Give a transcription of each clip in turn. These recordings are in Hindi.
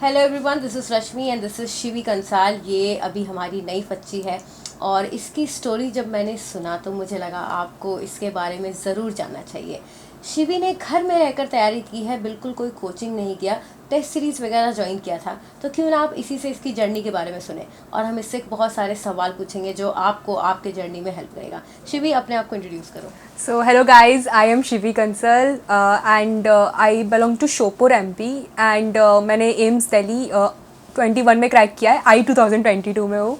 Hello everyone, this is Rashmi and this is Shivi Kansal. ये अभी हमारी नई बच्ची है और इसकी स्टोरी जब मैंने सुना तो मुझे लगा आपको इसके बारे में ज़रूर जानना चाहिए। शिवी ने घर में रहकर तैयारी की है, बिल्कुल कोई कोचिंग नहीं किया, टेस्ट सीरीज़ वगैरह ज्वाइन किया था। तो क्यों ना आप इसी से इसकी जर्नी के बारे में सुने और हम इससे बहुत सारे सवाल पूछेंगे जो आपको आपके जर्नी में हेल्प करेगा। शिवी, अपने आप को इंट्रोड्यूस करो। So hello guys, I am Shivi Kansal and I belong to Shopur MP and मैंने एम्स दिल्ली 21 में क्रैक किया है। आई 2022 में हूँ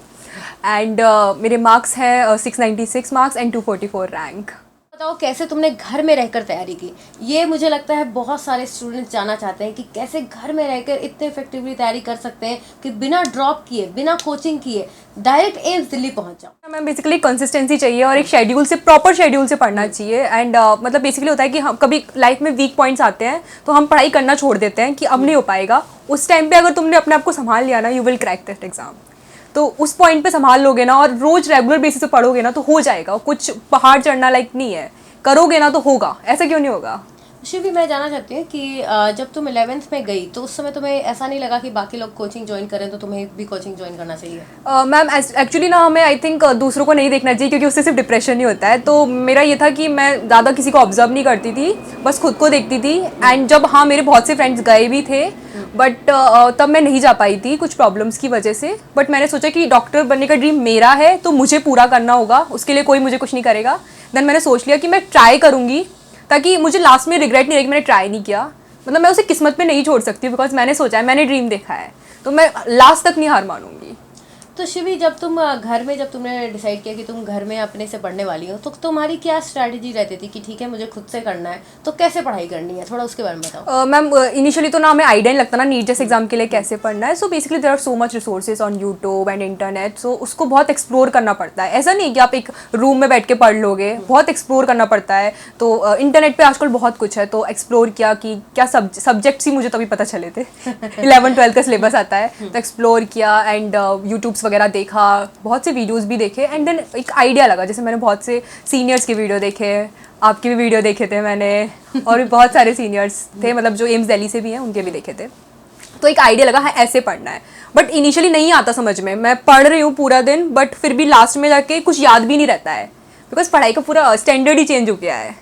एंड मेरे मार्क्स हैं 696 मार्क्स एंड 244 रैंक। बताओ कैसे तुमने घर में रहकर तैयारी की। ये मुझे लगता है बहुत सारे स्टूडेंट्स जानना चाहते हैं कि कैसे घर में रहकर इतने इफेक्टिवली तैयारी कर सकते हैं कि बिना ड्रॉप किए, बिना कोचिंग किए डायरेक्ट एम्स दिल्ली पहुंच जाओ। मैम बेसिकली कंसिस्टेंसी चाहिए और एक शेड्यूल से, प्रॉपर शेड्यूल से पढ़ना चाहिए एंड मतलब बेसिकली होता है कि हम कभी लाइफ में वीक पॉइंट्स आते हैं तो हम पढ़ाई करना छोड़ देते हैं कि अब नहीं हो पाएगा। उस टाइम पे अगर तुमने अपने आप को संभाल लिया ना, you will crack that exam. तो उस पॉइंट पे संभाल लोगे ना और रोज रेगुलर बेसिस पे पढ़ोगे ना तो हो जाएगा। कुछ पहाड़ चढ़ना लाइक नहीं है, करोगे ना तो होगा, ऐसा क्यों नहीं होगा। शिवी, मैं जानना चाहती हूँ कि जब तुम 11th में गई तो उस समय तुम्हें ऐसा नहीं लगा कि बाकी लोग कोचिंग ज्वाइन करें तो तुम्हें भी कोचिंग ज्वाइन करना चाहिए? मैम एक्चुअली ना हमें आई थिंक दूसरों को नहीं देखना चाहिए क्योंकि उससे सिर्फ डिप्रेशन ही होता है। तो मेरा ये था कि मैं ज़्यादा किसी को ऑब्जर्व नहीं करती थी, बस खुद को देखती थी। एंड जब हाँ मेरे बहुत से फ्रेंड्स गए भी थे बट तब मैं नहीं जा पाई थी कुछ प्रॉब्लम्स की वजह से। बट मैंने सोचा कि डॉक्टर बनने का ड्रीम मेरा है तो मुझे पूरा करना होगा, उसके लिए कोई मुझे कुछ नहीं करेगा। देन मैंने सोच लिया कि मैं ट्राई करूँगी ताकि मुझे लास्ट में रिग्रेट नहीं रहे कि मैंने ट्राई नहीं किया। मतलब मैं उसे किस्मत पे नहीं छोड़ सकती बिकॉज मैंने सोचा है, मैंने ड्रीम देखा है, तो मैं लास्ट तक नहीं हार मानूंगी। तो शिवी, जब तुम घर में, जब तुमने डिसाइड किया कि तुम घर में अपने से पढ़ने वाली हो तो तुम्हारी क्या स्ट्रैटेजी रहती थी कि ठीक है मुझे खुद से करना है, तो कैसे पढ़ाई करनी है, थोड़ा उसके बारे में बताओ। मैम इनिशियली तो ना हमें आइडिया नहीं लगता ना नीट जैसे एग्जाम के लिए कैसे पढ़ना है। So basically there are so much resources on YouTube and internet, so उसको बहुत एक्सप्लोर करना पड़ता है। ऐसा नहीं कि आप एक रूम में बैठ के पढ़ लोगे, बहुत एक्सप्लोर करना पड़ता है। तो इंटरनेट पे आजकल बहुत कुछ है, तो एक्सप्लोर किया कि क्या सब्जेक्ट्स ही मुझे तभी पता चले थे 11th-12th का सिलेबस आता है, तो एक्सप्लोर किया एंड यूट्यूब्स वगैरह देखा, बहुत से वीडियोस भी देखे एंड देन एक आइडिया लगा। जैसे मैंने बहुत से सीनियर्स के वीडियो देखे, आपके भी वीडियो देखे थे मैंने, और भी बहुत सारे सीनियर्स थे मतलब जो एम्स दिल्ली से भी हैं उनके भी देखे थे। तो एक आइडिया लगा हाँ ऐसे पढ़ना है। बट इनिशियली नहीं आता समझ में, मैं पढ़ रही हूँ पूरा दिन बट फिर भी लास्ट में जाके कुछ याद भी नहीं रहता है बिकॉज पढ़ाई का पूरा स्टैंडर्ड ही चेंज हो गया है।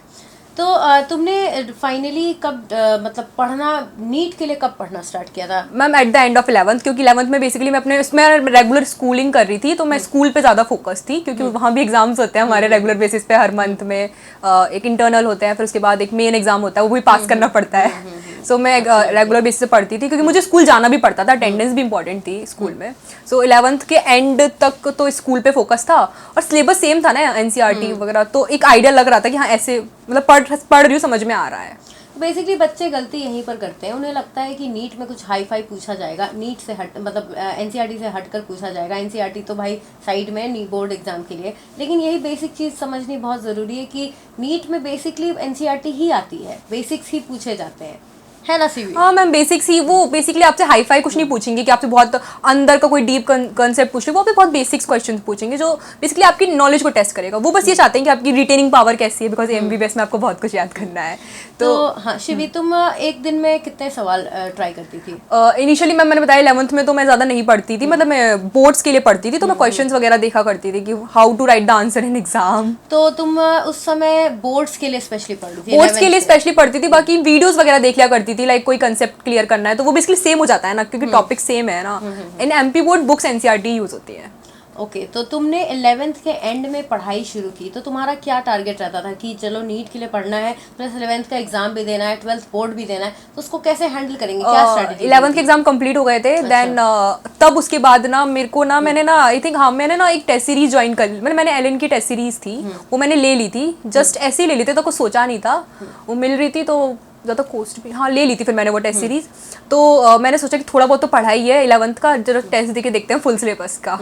तो तुमने फाइनली कब मतलब पढ़ना, नीट के लिए कब पढ़ना स्टार्ट किया था? Ma'am at the end of 11th, क्योंकि 11th में बेसिकली मैं अपने उसमें रेगुलर स्कूलिंग कर रही थी तो मैं स्कूल पे ज़्यादा फोकस थी क्योंकि वहाँ भी एग्जाम्स होते हैं हमारे रेगुलर बेसिस पे हर मंथ में। एक इंटरनल होते हैं, फिर उसके बाद एक मेन एग्जाम होता है, वो भी पास करना पड़ता है। सो मैं रेगुलर बेसिस पे पढ़ती थी क्योंकि मुझे स्कूल जाना भी पड़ता था, अटेंडेंस भी इंपॉर्टेंट थी स्कूल में। सो 11th के एंड तक तो स्कूल पे फोकस था और सिलेबस सेम था ना एनसीईआरटी वगैरह, तो एक आइडिया लग रहा था कि हाँ ऐसे मतलब पढ़ रही हूँ, समझ में आ रहा है। बेसिकली बच्चे गलती यहीं पर करते हैं, उन्हें लगता है कि नीट में कुछ हाई फाई पूछा जाएगा, नीट से हट मतलब एनसीईआरटी से हटकर पूछा जाएगा। एनसीईआरटी तो भाई साइड में, नी बोर्ड एग्जाम के लिए। लेकिन यही बेसिक चीज़ समझनी बहुत ज़रूरी है कि नीट में बेसिकली एनसीईआरटी ही आती है, बेसिक्स ही पूछे जाते हैं, है ना सीवी? हाँ मैम बेसिक्स ही, वो बेसिकली आपसे हाई फाई कुछ नहीं पूछेंगे कि आपसे बहुत अंदर का कोई डीप कंसेप्ट पूछ रहे, वो भी बहुत बेसिक्स क्वेश्चन पूछेंगे जो बेसिकली आपकी नॉलेज को टेस्ट करेगा। वो बस ये चाहते हैं कि आपकी रिटेनिंग पावर कैसी है बिकॉज एमबीबीएस में आपको बहुत कुछ याद करना है। तो हाँ शिवी, तुम एक दिन में कितने सवाल ट्राई करती थी? इनिशियली मैंने बताया 11th में तो मैं ज़्यादा नहीं पढ़ती थी, मतलब मैं बोर्ड्स के लिए पढ़ती थी तो मैं क्वेश्चंस वगैरह देखा करती थी कि how to write the answer in exam. तो तुम उस समय बोर्ड्स के लिए स्पेशली पढ़ती थी? बोर्ड्स के लिए स्पेशली पढ़ती थी, बाकी वीडियोस वगैरह देख लिया करती थी, लाइक कोई कंसेप्ट क्लियर करना है तो वो बेसिकली सेम हो जाता है ना क्योंकि टॉपिक सेम है ना। In MP board books NCERT use होती है। ओके, तो तुमने 11th के एंड में पढ़ाई शुरू की तो तुम्हारा क्या टारगेट रहता था कि चलो नीट के लिए पढ़ना है प्लस 11th का एग्जाम भी देना है, 12th बोर्ड भी देना है, तो उसको कैसे हैंडल करेंगे, क्या स्ट्रेटजी? 11th के एग्जाम कंप्लीट हो गए थे। देन तब उसके बाद ना मेरे को ना मैंने ना आई थिंक हाँ मैंने ना एक टेस्ट सीरीज ज्वाइन कर ली। मैंने एलन की टेस्ट सीरीज थी वो मैंने ले ली थी, जस्ट ऐसे ही ले ली थी, तो कुछ सोचा नहीं था, वो मिल रही थी तो ज़्यादा कॉस्ट भी, हाँ ले ली थी फिर मैंने वो टेस्ट सीरीज। तो मैंने सोचा कि थोड़ा बहुत तो पढ़ाई है 11th का, जरा टेस्ट दे के देखते हैं फुल सिलेबस का।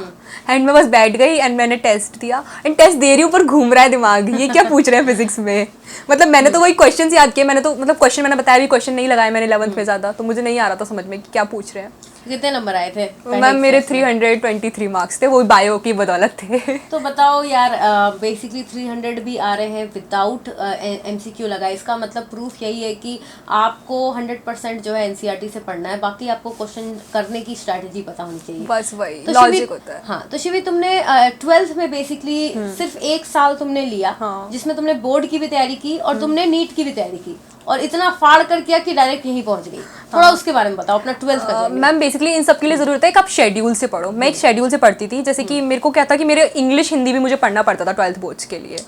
एंड मैं बस बैठ गई एंड मैंने टेस्ट दिया एंड टेस्ट दे रही हूँ पर घूम रहा है दिमाग, ये क्या पूछ रहे हैं फिजिक्स में। मतलब मैंने तो वही क्वेश्चन याद किए, मैंने तो मतलब क्वेश्चन मैंने बताया भी क्वेश्चन नहीं लगाए मैंने 11th में ज़्यादा, तो मुझे नहीं आ रहा था समझ में कि क्या पूछ रहे हैं। कितने नंबर आए थे मैम मेरे 323 मार्क्स थे, वो बायो की बदौलत थे। तो बताओ यार, बेसिकली 300 भी आ रहे हैं विदाउट एमसीक्यू लगा, इसका मतलब प्रूफ यही है कि आपको 100% जो है एनसीईआरटी से पढ़ना है, बाकी आपको क्वेश्चन करने की स्ट्रैटेजी पता होनी चाहिए। बस वही तो लॉजिक होता है। हाँ, तो शिवी तुमने 12th में बेसिकली सिर्फ 1 साल तुमने लिया, जिसमें तुमने बोर्ड की भी तैयारी की और तुमने नीट की भी तैयारी की, और इतना फाड़ कर किया कि डायरेक्ट यहीं पहुंच गई। थोड़ा उसके बारे में बताओ, अपना 12th का। मैम बेसिकली इन सब के लिए जरूरत है कि आप शेड्यूल से पढ़ो। मैं एक शेड्यूल से पढ़ती थी, जैसे कि मेरे को क्या था कि मेरे इंग्लिश हिंदी भी मुझे पढ़ना पड़ता था 12th बोर्ड्स के लिए।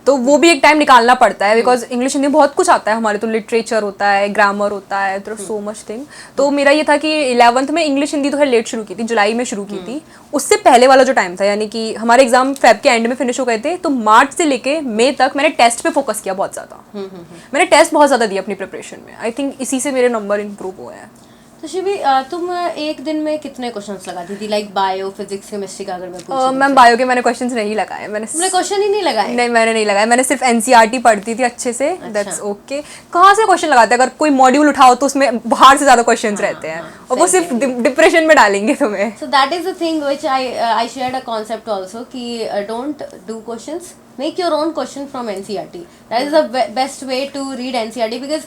तो वो भी एक टाइम निकालना पड़ता है, बिकॉज इंग्लिश हिंदी बहुत कुछ आता है हमारे, तो लिटरेचर होता है, ग्रामर होता है, तो सो मच थिंग। तो मेरा ये था कि 11th में इंग्लिश हिंदी तो है लेट शुरू की थी, जुलाई में शुरू की थी। उससे पहले वाला जो टाइम था, यानी कि हमारे एग्जाम फेब के एंड में फिनिश हो गए थे, तो मार्च से लेके मई तक मैंने टेस्ट पे फोकस किया बहुत ज्यादा। मैंने टेस्ट बहुत ज्यादा दिया अपनी प्रिपरेशन में। आई थिंक इसी से मेरे नंबर इंप्रूव हुए हैं। तो शिवी, तुम एक दिन में कितने क्वेश्चंस लगाती थी, लाइक बायो, फिजिक्स, केमिस्ट्री का अगर मैं पूछूं? मैम बायो के मैंने क्वेश्चंस नहीं लगाए। तुमने क्वेश्चन ही नहीं लगाए? नहीं, मैंने नहीं लगाया। मैंने सिर्फ एनसीईआरटी पढ़ती थी अच्छे से, दैट्स ओके। कहाँ से क्वेश्चन लगाते हैं? अगर कोई मॉड्यूल उठाओ तो उसमें बाहर से ज्यादा क्वेश्चंस रहते हैं, और वो सिर्फ डिप्रेशन में डालेंगे तुम्हें। So that is the thing which I shared a concept also कि don't do questions, make your own question from NCERT. That is the best way to read NCERT, because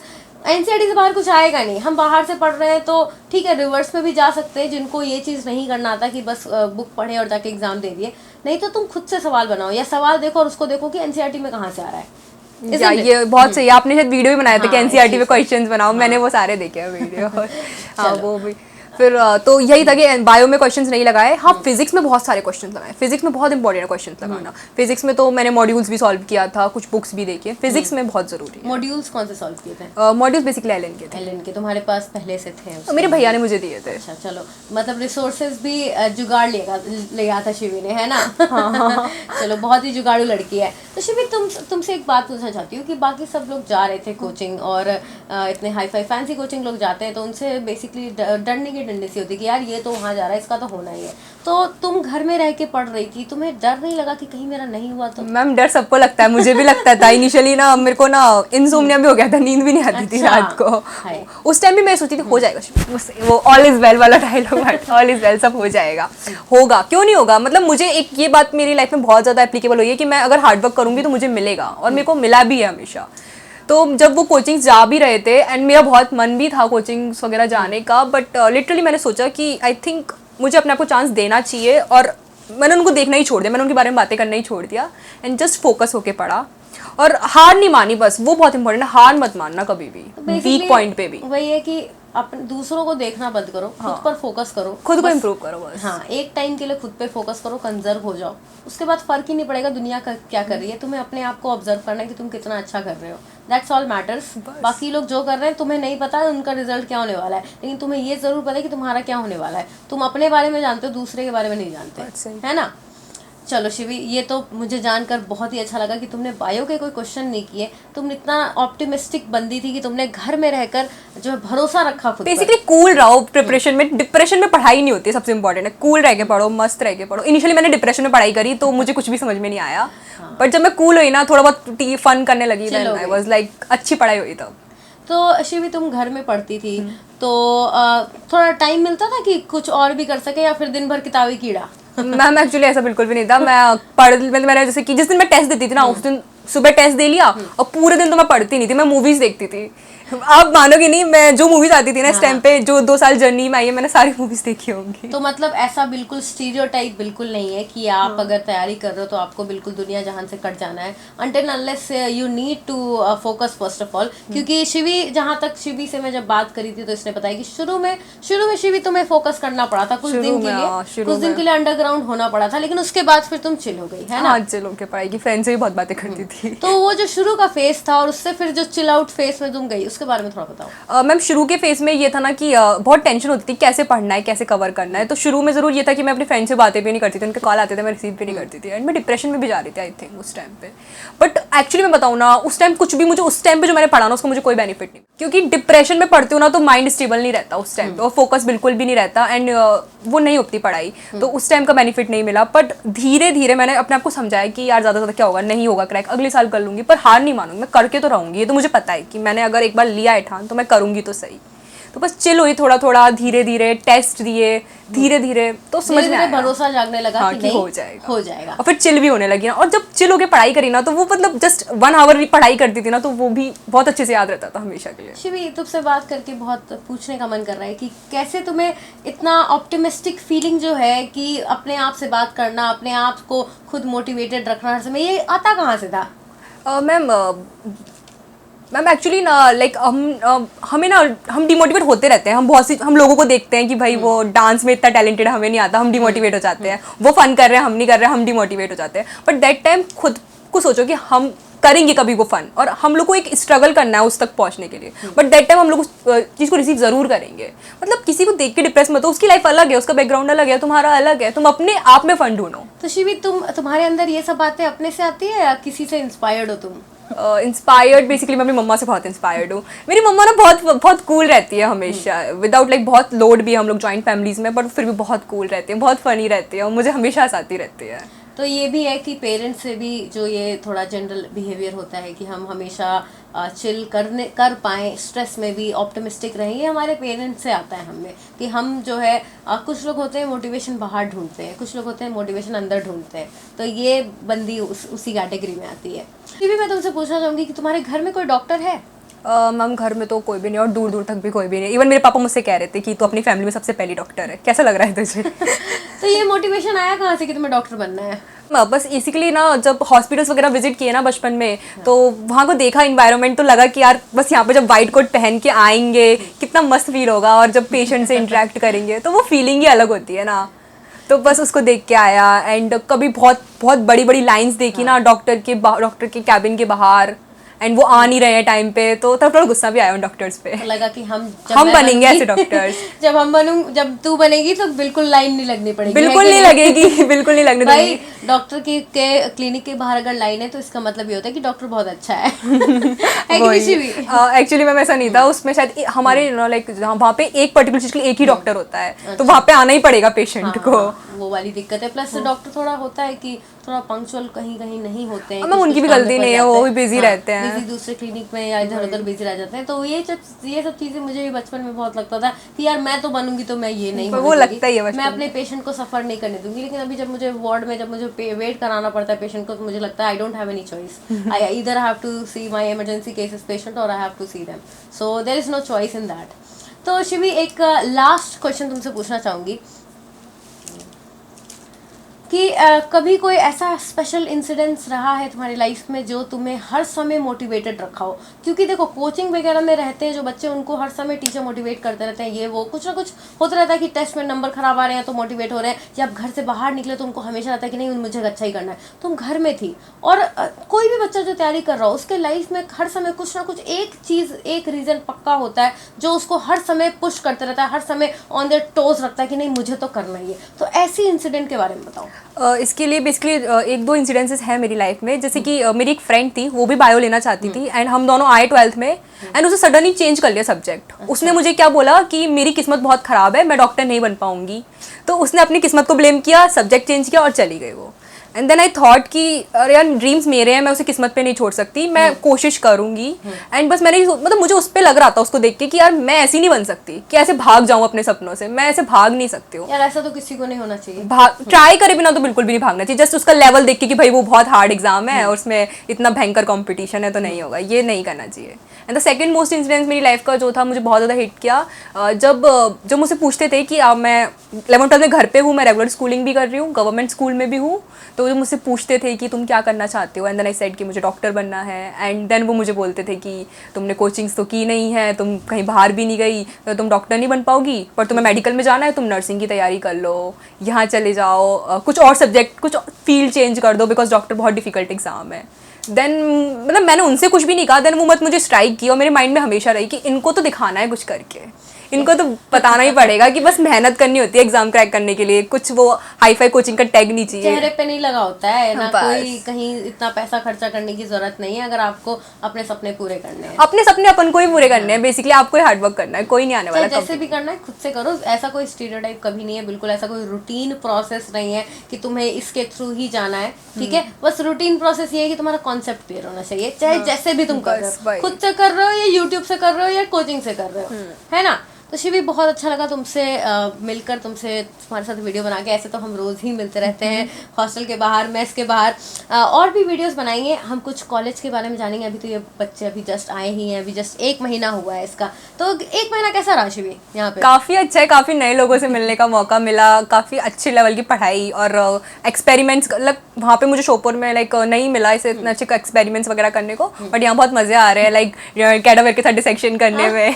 NCERT से बाहर कुछ आएगा नहीं। हम बाहर से पढ़ रहे हैं तो ठीक है, रिवर्स में भी जा सकते हैं, जिनको ये चीज़ नहीं करना आता कि बस बुक पढ़े और जाके एग्जाम दे दिए। नहीं तो तुम खुद से सवाल बनाओ, या सवाल देखो और उसको देखो कि एनसीईआरटी में कहाँ से आ रहा है। या ये बहुत सही, आपने शायद वीडियो भी बनाया था कि एनसीईआरटी में क्वेश्चंस बनाओ। मैंने वो सारे देखे हैं वीडियो। हाँ, वो भी फिर तो यही था कि बायो में क्वेश्चंस नहीं लगाए। हाँ, फिजिक्स में बहुत सारे क्वेश्चंस लगाए। फिजिक्स में बहुत इंपॉर्टेंट है क्वेश्चंस लगाना। फिजिक्स में तो मैंने मॉड्यूल्स भी सॉल्व किया था, कुछ बुक्स भी देखी। फिजिक्स में बहुत जरूरी है। मॉड्यूल्स कौन से सॉल्व किए थे? मॉड्यूल्स बेसिकली एलएन के थे। एलएन के तुम्हारे पास पहले से थे? तो मेरे भैया ने मुझे दिए थे। अच्छा, चलो, मतलब रिसोर्सेज भी जुगाड़ ले गया था शिवी ने, है ना? चलो, बहुत ही जुगाड़ू लड़की है। तो शिवी, तुमसे एक बात पूछना चाहती हूँ कि बाकी सब लोग जा रहे थे कोचिंग, और इतने हाई फाई फैंसी कोचिंग लोग जाते हैं, तो उनसे बेसिकली डरने की टेंडेंसी होती है कि यार ये तो वहाँ जा रहा है, इसका तो होना ही है। तो तुम घर में रह के पढ़ रही थी, तुम्हें डर नहीं लगा कि कहीं मेरा नहीं हुआ तो? मैम डर सबको लगता है, मुझे भी लगता था इनिशियली ना। मेरे को ना इंसोम्निया भी हो गया था, नींद भी नहीं आती थी रात को। उस टाइम भी मैं सोचती थी हो जाएगा, वो ऑल इज वेल वाला डायलॉग, ऑल इज वेल, सब हो जाएगा। होगा, क्यों नहीं होगा? मतलब मुझे एक ये बात मेरी लाइफ में बहुत ज़्यादा एप्लीकेबल हुई है कि मैं अगर हार्डवर्क करूँगी तो मुझे मिलेगा, और मेरे को मिला भी है हमेशा। तो जब वो कोचिंग जा भी रहे थे, एंड मेरा बहुत मन भी था कोचिंग्स वगैरह जाने का, बट लिटरली मैंने सोचा कि आई थिंक मुझे अपने आप को चांस देना चाहिए, और मैंने उनको देखना ही छोड़ दिया, मैंने उनके बारे में बातें करना ही छोड़ दिया, एंड जस्ट फोकस होके पढ़ा, और हार नहीं मानी। बस वो बहुत इंपॉर्टेंट है, हार मत मानना कभी भी, वीक पॉइंट पे भी। वही है कि अपने दूसरों को देखना बंद करो, खुद पर फोकस करो, खुद को इम्प्रूव करो बस। हाँ, एक टाइम के लिए खुद पे फोकस करो, कंजर्व हो जाओ। उसके बाद फर्क ही नहीं पड़ेगा दुनिया का क्या कर रही है, तुम्हें अपने आप को ऑब्जर्व करना है कि तुम कितना अच्छा कर रहे हो। That's all matters. बाकी लोग जो कर रहे हैं तुम्हें नहीं पता उनका रिजल्ट क्या होने वाला है, लेकिन तुम्हें ये जरूर पता है कि तुम्हारा क्या होने वाला है। तुम अपने बारे में जानते हो, दूसरे के बारे में नहीं जानते, है ना? चलो शिवी, ये तो मुझे जानकर बहुत ही अच्छा लगा कि तुमने बायो के कोई क्वेश्चन नहीं किए। तुम इतना ऑप्टिमिस्टिक बंदी थी कि तुमने घर में रहकर जो है भरोसा रखा खुद पर। बेसिकली कूल रहो प्रिपरेशन में। डिप्रेशन में पढ़ाई नहीं होती, सबसे इंपॉर्टेंट है कूल रह के पढ़ो, मस्त रह के पढ़ो। इनिशियली मैंने डिप्रेशन में पढ़ाई करी तो मुझे कुछ भी समझ में नहीं आया, बट जब मैं कूल हुई ना, थोड़ा बहुत फन करने लगी, आई वाज लाइक अच्छी पढ़ाई हुई तब। तो शिवी, तुम घर में पढ़ती थी तो थोड़ा टाइम मिलता था कि कुछ और भी कर सके, या फिर दिन भर किताबी कीड़ा? मैम एक्चुअली ऐसा बिल्कुल भी नहीं था। मैंने जैसे कि जिस दिन मैं टेस्ट देती थी ना, उस दिन सुबह टेस्ट दे लिया, और पूरे दिन तो मैं पढ़ती नहीं थी, मैं मूवीज देखती थी। आप मानोगे नहीं, मैं जो मूवीज आती थी ना इस टाइम पे, जो 2 साल जर्नी में आई है, मैंने सारी मूवीज देखी होंगी। तो मतलब ऐसा बिल्कुल स्टीरियोटाइप बिल्कुल नहीं है कि आप अगर तैयारी कर रहे हो तो आपको बिल्कुल दुनिया जहान से कट जाना है। Until unless you need to focus first of all. क्योंकि शिवी, जहाँ तक शिवी से मैं जब बात करी थी तो इसने बताया कि शुरू में शिवी तुम्हें फोकस करना पड़ा था कुछ दिन के लिए अंडरग्राउंड होना पड़ा था, लेकिन उसके बाद फिर तुम चिल हो गई, है ना? चिल होके पढ़ाई की, फ्रेंड से भी बहुत बातें करती थी। तो वो जो शुरू का फेज था और उससे फिर जो चिल आउट फेज में तुम गई, उसके बारे में थोड़ा बताओ। मैम शुरू के फेज में ये था ना कि बहुत टेंशन होती थी कैसे पढ़ना है, कैसे कवर करना है। तो शुरू में जरूर ये था कि मैं अपने फ्रेंड से बातें भी नहीं करती थी, उनके कॉल आते थे मैं रिसीव भी नहीं करती थी, एंड मैं डिप्रेशन में भी जा रही थी आई थिंक उस टाइम पे। बट एक्चुअली मैं बताऊँ ना, उस टाइम कुछ भी मुझे उस टाइम पे जो मैंने पढ़ा ना, उसका मुझे कोई बेनिफिट नहीं, क्योंकि डिप्रेशन में पढ़ती हूँ ना तो माइंड स्टेबल नहीं रहता उस टाइम पे, और फोकस बिल्कुल भी नहीं रहता, एंड वो नहीं होती पढ़ाई, तो उस टाइम का बेनिफिट नहीं मिला। बट धीरे धीरे मैंने अपने आप को समझाया कि यार ज़्यादा क्या होगा, नहीं होगा क्रैक, अगले साल कर लूँगी, पर हार नहीं मानूंगी, मैं करके तो रहूँगी। ये तो मुझे पता है कि मैंने अगर एक बार लिया है ठान तो मैं करूँगी तो सही। तो बस चिल हुई थोड़ा थोड़ा, धीरे धीरे टेस्ट दिए, धीरे धीरे तो समझ में आया, भरोसा जागने लगा हाँ, कि कि नहीं हो जाएगा। और फिर चिल भी होने लगी ना, और जब चिल होके पढ़ाई करी ना तो वो मतलब जस्ट 1 आवर भी पढ़ाई करती थी ना तो वो भी बहुत अच्छे से याद रहता था हमेशा के लिए। शिवी, तुमसे बात करके बहुत पूछने का मन कर रहा है कि कैसे तुम्हें इतना ऑप्टिमिस्टिक फीलिंग जो है कि अपने आप से बात करना, अपने आप को खुद मोटिवेटेड रखना हर समय, ये आता कहाँ से था? मैम एक्चुअली ना लाइक हमें ना हम डिमोटिवेट होते रहते हैं, हम लोगों को देखते हैं कि भाई वो डांस में इतना टैलेंटेड है, हमें नहीं आता, हम डिमोटिवेट हो जाते हैं, वो फन कर रहे हैं हम नहीं कर रहे हैं, हम डिमोटिवेट हो जाते हैं। बट दैट टाइम खुद को सोचो कि हम करेंगे कभी वो फन, और हम लोग को एक स्ट्रगल करना है उस तक पहुंचने के लिए, बट दैट टाइम हम लोग उस चीज़ को रिसीव ज़रूर करेंगे। मतलब किसी को देख के डिप्रेस मत हो, उसकी लाइफ अलग है, उसका बैकग्राउंड अलग है, तुम्हारा अलग है, तुम अपने आप में फन ढूंढो। तो शिवी, तुम्हारे अंदर ये सब बातें अपने से आती है या किसी से इंस्पायर्ड हो तुम? इंस्पायर्ड बेसिकली मैं अपनी मम्मा से बहुत इंस्पायर्ड हूँ। मेरी मम्मा ना बहुत बहुत कूल रहती है हमेशा, विदाउट लाइक बहुत लोड भी है, हम लोग जॉइंट फैमिलीज में, बट फिर भी बहुत कूल रहती है, बहुत फनी रहती है और मुझे हमेशा हंसाती रहती है। तो ये भी है कि पेरेंट्स से भी जो ये थोड़ा जनरल बिहेवियर होता है कि हम हमेशा चिल कर पाएँ, स्ट्रेस में भी ऑप्टिमिस्टिक रहें, ये हमारे पेरेंट्स से आता है हमें, कि हम जो है कुछ लोग होते हैं मोटिवेशन बाहर ढूंढते हैं, कुछ लोग होते हैं मोटिवेशन अंदर ढूंढते हैं, तो ये बंदी उसी कैटेगरी में आती है। ये भी मैं तुमसे पूछना चाहूँगी कि तुम्हारे घर में कोई डॉक्टर है? मैम घर में तो कोई भी नहीं, और दूर दूर तक भी कोई भी नहीं। इवन मेरे पापा मुझसे कह रहे थे कि तू अपनी फैमिली में सबसे पहली डॉक्टर है, कैसा लग रहा है तुझे? तो ये मोटिवेशन आया कहाँ से कि तुम्हें डॉक्टर बनना है? बस बेसिकली ना जब हॉस्पिटल्स वगैरह विजिट किए ना बचपन में, तो वहाँ को देखा इन्वायरमेंट, तो लगा कि यार बस यहाँ पे जब वाइट कोट पहन के आएंगे कितना मस्त फील होगा, और जब पेशेंट से इंटरेक्ट करेंगे तो वो फीलिंग ही अलग होती है ना। तो बस उसको देख के आया, एंड कभी बहुत बहुत बड़ी बड़ी लाइंस देखी ना डॉक्टर के कैबिन के बाहर, एंड वो आ नहीं रहे हैं टाइम पे, तो तब थोड़ा गुस्सा भी आया उन डॉक्टर्स पे। तो लगा कि हम बनेंगे ऐसे डॉक्टर्स। जब तू बनेगी तो बिल्कुल लाइन नहीं लगनी पड़ेगी, बिल्कुल नहीं लगेगी, बिल्कुल नहीं लगने भाई डॉक्टर के क्लिनिक के बाहर अगर लाइन है तो इसका मतलब ये होता है कि डॉक्टर बहुत अच्छा है। एक्चुअली मैम ऐसा नहीं था, उसमें शायद हमारे लाइक वहाँ पे एक पर्टिकुलर चीज के लिए एक ही डॉक्टर होता है, तो वहाँ पे आना ही पड़ेगा पेशेंट को, वो वाली दिक्कत है। प्लस डॉक्टर थोड़ा होता है कि थोड़ा पंक्चुअल कहीं कहीं नहीं होते हैं, मैम उनकी भी गलती नहीं है, वो भी बिजी रहते हैं, बिजी दूसरे क्लिनिक में या इधर उधर बिजी रह जाते हैं। तो ये सब चीजें मुझे भी बचपन में बहुत लगता था कि यार मैं तो बनूंगी तो मैं ये नहीं, वो लगता ही है, मैं अपने पेशेंट को सफर नहीं करने दूंगी। लेकिन अभी जब मुझे वार्ड में जब मुझे वेट कराना पड़ता है पेशेंट को, तो मुझे लगता है I don't have any choice, I either have to see my emergency cases patient or I have to see them, so there is no choice in that. तो शिवी, एक लास्ट क्वेश्चन तुमसे पूछना चाहूंगी कि कभी कोई ऐसा स्पेशल इंसिडेंस रहा है तुम्हारी लाइफ में जो तुम्हें हर समय मोटिवेटेड रखा हो? क्योंकि देखो कोचिंग वगैरह में रहते हैं जो बच्चे, उनको हर समय टीचर मोटिवेट करते रहते हैं, ये वो कुछ ना कुछ होता रहता है कि टेस्ट में नंबर खराब आ रहे हैं तो मोटिवेट हो रहे हैं, या आप घर से बाहर निकले तो उनको हमेशा रहता है कि नहीं मुझे अच्छा ही करना है। तुम घर में थी, और कोई भी बच्चा जो तैयारी कर रहा हो उसके लाइफ में हर समय कुछ ना कुछ एक चीज़, एक रीज़न पक्का होता है जो उसको हर समय पुश करते रहता है, हर समय ऑन देयर टोज रखता है कि नहीं मुझे तो करना ही है। तो ऐसी इंसिडेंट के बारे में बताओ। इसके लिए बेसिकली एक दो इंसिडेंसेस हैं मेरी लाइफ में, जैसे कि मेरी एक फ्रेंड थी, वो भी बायो लेना चाहती थी, एंड हम दोनों आए 12th में, एंड उसे सडनली चेंज कर लिया सब्जेक्ट। उसने मुझे क्या बोला कि मेरी किस्मत बहुत ख़राब है, मैं डॉक्टर नहीं बन पाऊंगी, तो उसने अपनी किस्मत को ब्लेम किया, सब्जेक्ट चेंज किया और चली गई वो। एंड देन आई थॉट कि अरे यार ड्रीम्स मेरे हैं, मैं उसे किस्मत पे नहीं छोड़ सकती, मैं कोशिश करूंगी। एंड बस मैंने मतलब मुझे उस पर लग रहा था उसको देख के कि यार मैं ऐसी नहीं बन सकती कि ऐसे भाग जाऊं अपने सपनों से, मैं ऐसे भाग नहीं सकती हूँ यार, ऐसा तो किसी को नहीं होना चाहिए। ट्राई करे बिना तो बिल्कुल भी नहीं भागना चाहिए, जस्ट उसका लेवल देख के कि भाई वो बहुत हार्ड एग्जाम है और उसमें इतना भयंकर कॉम्पिटिशन है तो नहीं होगा, ये नहीं करना चाहिए। And the second most incidence मेरी लाइफ का जो था, मुझे बहुत ज़्यादा हिट किया, जब मुझसे पूछते थे कि मैं 11th में घर पे हूँ, मैं रेगुलर स्कूलिंग भी कर रही हूँ, गवर्नमेंट स्कूल में भी हूँ, तो जो मुझसे पूछते थे कि तुम क्या करना चाहते हो, एंड देन आई सेड कि मुझे डॉक्टर बनना है। एंड देन वो मुझे बोलते थे कि तुमने कोचिंग्स तो की नहीं है, तुम कहीं बाहर भी नहीं गई, तो तुम डॉक्टर नहीं बन पाओगी, पर तुम्हें मेडिकल में जाना है, तुम नर्सिंग की तैयारी कर लो, यहाँ चले जाओ, कुछ और सब्जेक्ट, कुछ फील्ड चेंज कर दो, बिकॉज डॉक्टर बहुत डिफिकल्ट एग्जाम है। देन मतलब मैंने उनसे कुछ भी नहीं कहा, देन वो मत मुझे स्ट्राइक की, और मेरे माइंड में हमेशा रही कि इनको तो दिखाना है कुछ करके, इनको तो बताना ही पड़ेगा कि बस मेहनत करनी होती है एग्जाम क्रैक करने के लिए, कुछ वो हाई फाई कोचिंग का टैग नहीं चाहिए, चेहरे पे नहीं लगा होता है ना, कोई कहीं इतना पैसा खर्चा करने की जरूरत नहीं है अगर आपको अपने सपने पूरे करने हैं। अपने सपने अपन को ही पूरे करने हैं, बेसिकली आपको ही हार्ड वर्क करना है, कोई नहीं आने वाला, जैसे भी करना है खुद से करो, ऐसा कोई स्टीरियोटाइप कभी नहीं है, बिल्कुल ऐसा कोई रूटीन प्रोसेस नहीं है कि तुम्हें इसके थ्रू ही जाना है, ठीक है। बस रूटीन प्रोसेस ये है कि तुम्हारा कॉन्सेप्ट क्लियर होना चाहिए, चाहे जैसे भी तुम कर रहे हो, खुद से कर रहे हो या यूट्यूब से कर रहे हो या कोचिंग से कर रहे हो, है ना। तो शिवी बहुत अच्छा लगा तुमसे मिलकर, तुमसे तुम्हारे साथ वीडियो बना के। ऐसे तो हम रोज़ ही मिलते रहते हैं हॉस्टल के बाहर, मेस के बाहर, और भी वीडियोस बनाएंगे हम। कुछ कॉलेज के बारे में जानेंगे। अभी तो ये बच्चे अभी जस्ट आए ही हैं, अभी जस्ट 1 महीना हुआ है इसका। तो 1 महीना कैसा रहा शिवी यहाँ पे? काफ़ी अच्छा है, काफ़ी नए लोगों से मिलने का मौका मिला, काफ़ी अच्छे लेवल की पढ़ाई और एक्सपेरिमेंट्स, मतलब वहाँ पे मुझे शोपुर में लाइक नहीं मिला इसे इतने अच्छे एक्सपेरिमेंट्स वगैरह करने को, बट यहाँ बहुत मज़े आ रहे हैं, लाइक कैडावर के साथ डिसेक्शन करने में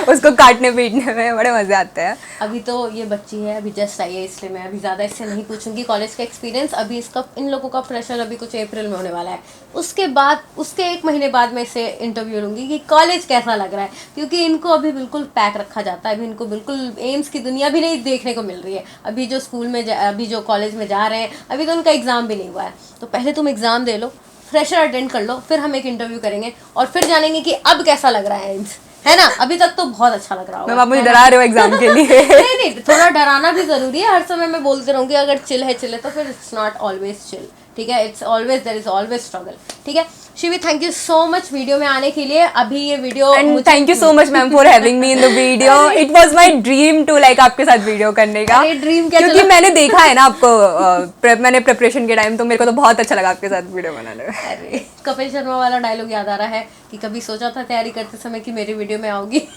उसको काटने पीटने में बड़े मज़े आते हैं। अभी तो ये बच्ची है, अभी जस्ट आई है, इसलिए मैं अभी ज़्यादा इससे नहीं पूछूंगी कॉलेज का एक्सपीरियंस। अभी इसका, इन लोगों का फ्रेशर अभी कुछ अप्रैल में होने वाला है, उसके बाद, उसके 1 महीने बाद मैं इससे इंटरव्यू लूँगी कि कॉलेज कैसा लग रहा है, क्योंकि इनको अभी बिल्कुल पैक रखा जाता है। अभी इनको बिल्कुल एम्स की दुनिया भी नहीं देखने को मिल रही है। अभी जो स्कूल में अभी जो कॉलेज में जा रहे हैं, अभी तो उनका एग्ज़ाम भी नहीं हुआ है। तो पहले तुम एग्ज़ाम दे लो, फ्रेशर अटेंड कर लो, फिर हम एक इंटरव्यू करेंगे और फिर जानेंगे कि अब कैसा लग रहा है एम्स, है ना? अभी तक तो बहुत अच्छा लग रहा होगा। मैम आप मुझे डरा रहे हो एग्जाम के लिए। नहीं नहीं, थोड़ा डराना भी जरूरी है। हर समय मैं बोलते रहूंगी अगर चिल है तो फिर इट्स नॉट ऑलवेज चिल, ठीक है? It's always, there is always struggle, ठीक है? Shivi, thank you so much video में आने के लिए। अभी ये video, and thank you so much ma'am for having me in the video. It was my dream to like आपके साथ वीडियो करने का। अरे ड्रीम क्या, क्योंकि मैंने देखा है ना आपको, मैंने प्रिपरेशन के टाइम, तो मेरे को तो बहुत अच्छा लगा आपके साथ वीडियो बनाने में। अरे कपिल शर्मा वाला डायलॉग याद आ रहा है कि कभी सोचा था तैयारी करते समय कि मेरी वीडियो में आओगी?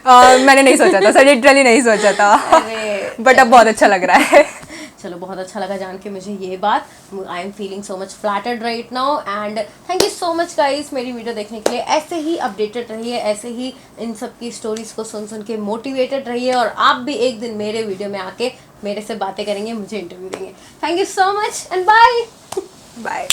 मैंने नहीं सोचा था सर, लिटरली नहीं सोचा था, बट अब बहुत अच्छा लग रहा है। चलो, बहुत अच्छा लगा जान के मुझे ये बात। I am feeling so much flattered right now and thank you so much guys मेरी वीडियो देखने के लिए। ऐसे ही अपडेटेड रहिए, ऐसे ही इन सब की स्टोरीज को सुन के मोटिवेटेड रहिए, और आप भी एक दिन मेरे वीडियो में आके मेरे से बातें करेंगे, मुझे इंटरव्यू देंगे। Thank you so much and bye. Bye.